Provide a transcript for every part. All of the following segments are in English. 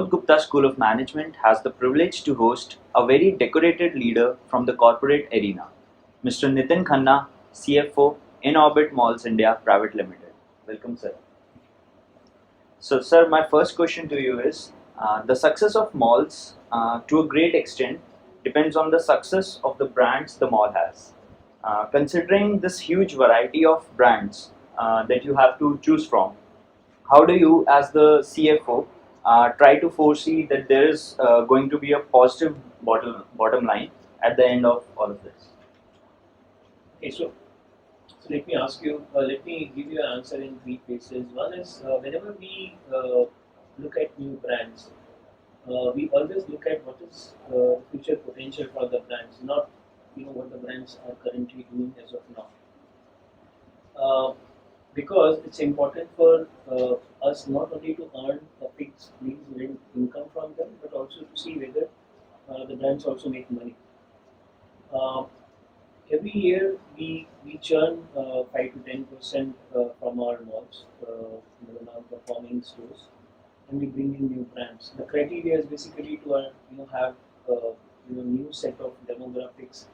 Vinod Gupta School of Management has the privilege to host a very decorated leader from the corporate arena, Mr. Nitin Khanna, CFO, InOrbit Malls India Pvt. Limited. Welcome, sir. So, sir, my first question to you is the success of malls, to a great extent, depends on the success of the brands the mall has. Considering this huge variety of brands that you have to choose from, how do you, as the CFO, try to foresee that there is going to be a positive bottom line at the end of all of this? Okay, so let me ask you, let me give you an answer in three phases. One is whenever we look at new brands, we always look at what is future potential for the brands, not what the brands are currently doing as of now. Because it's important for us not only to earn a fixed rent income from them, but also to see whether the brands also make money. Uh, every year we churn 5 to 10% from our malls, the non-performing stores, and we bring in new brands. The criteria is basically to have new set of demographics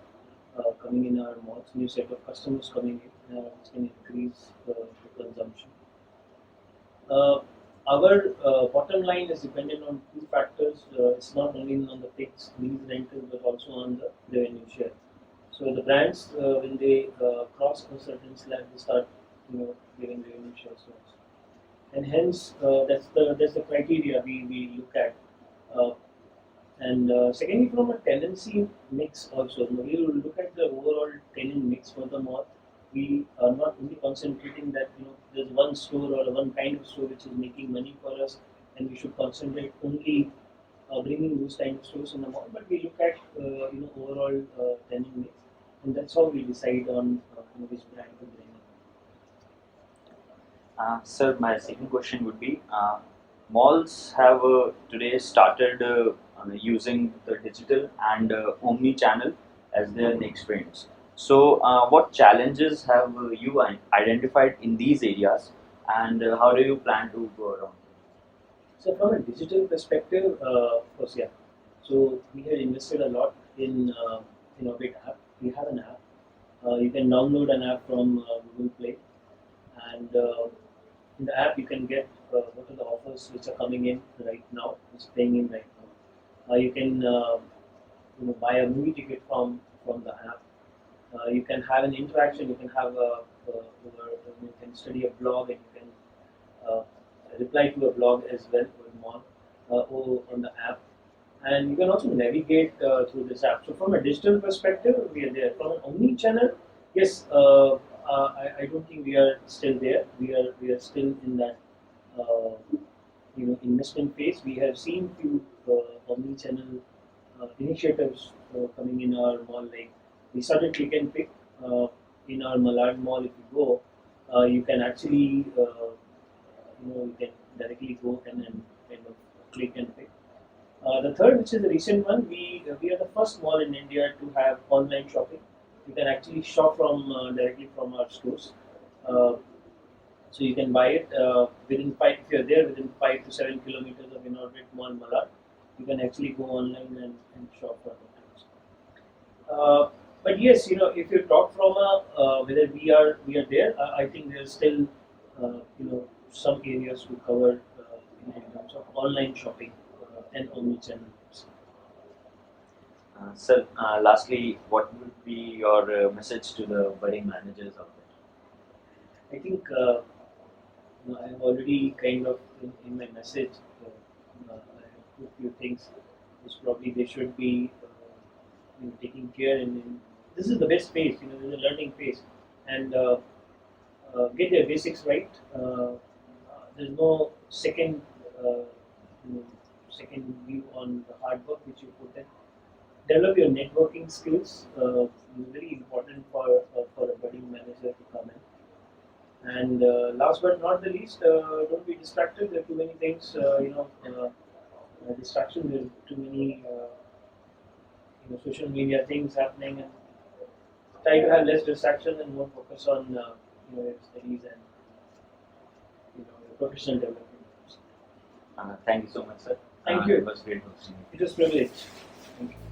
coming in our malls, new set of customers coming in, which can increase the consumption. Our bottom line is dependent on two factors. It's not only on the fixed lease rental, but also on the revenue share. So the brands, when they cross a certain slab, they start, giving revenue shares to us, and hence that's the criteria we look at. And secondly, from a tenancy mix also, we will look at the overall tenant mix for the mall. We are not only concentrating that there's one store or one kind of store which is making money for us, and we should concentrate only bringing those kind of stores in the mall. But we look at overall tenant mix, and that's how we decide on which brand to bring in. Sir, my second question would be malls have today started using the digital and omni-channel as their next trends. So, what challenges have you identified in these areas, and how do you plan to go around? So from a digital perspective, of course, yeah. So we have invested a lot in InOrbit app. We have an app. You can download an app from Google Play, and in the app you can get what are the offers which are coming in right now, which is playing in right now. You can buy a movie ticket from the app. You can have an interaction. You can have you can study a blog, and you can reply to a blog as well with more or on the app, and you can also navigate through this app. So from a digital perspective, we are there. From an omni-channel, yes, I don't think we are still there. We are still in that investment phase. We have seen few omni-channel initiatives coming in our mall. Like we started click and pick in our Malad mall. If you go, you can actually you can directly go and kind of click and pick. The third, which is the recent one, we are the first mall in India to have online shopping. You can actually shop from directly from our stores. So you can buy it within 5. If you're there within 5 to 7 kilometers of InOrbit Mall Malad, you can actually go online and shop for it. But yes, if you talk from whether we are there, I think there's still some areas to cover in terms of online shopping and omni-channel. Sir, lastly, what would be your message to the budding managers out there? I think I've already kind of in my message I have put few things which probably they should be taking care in. This is the best phase, this is a learning phase, and get their basics right. There's no second second view on the hard work which you put in. Develop your networking skills. Very important for a budding manager to come in. And last but not the least, don't be distracted. There are too many things. Distraction. There are too many social media things happening, and try to have less distraction and more focus on your studies and your professional development. Thank you so much, sir. Thank you. It was great hosting you. It was privilege. Thank you.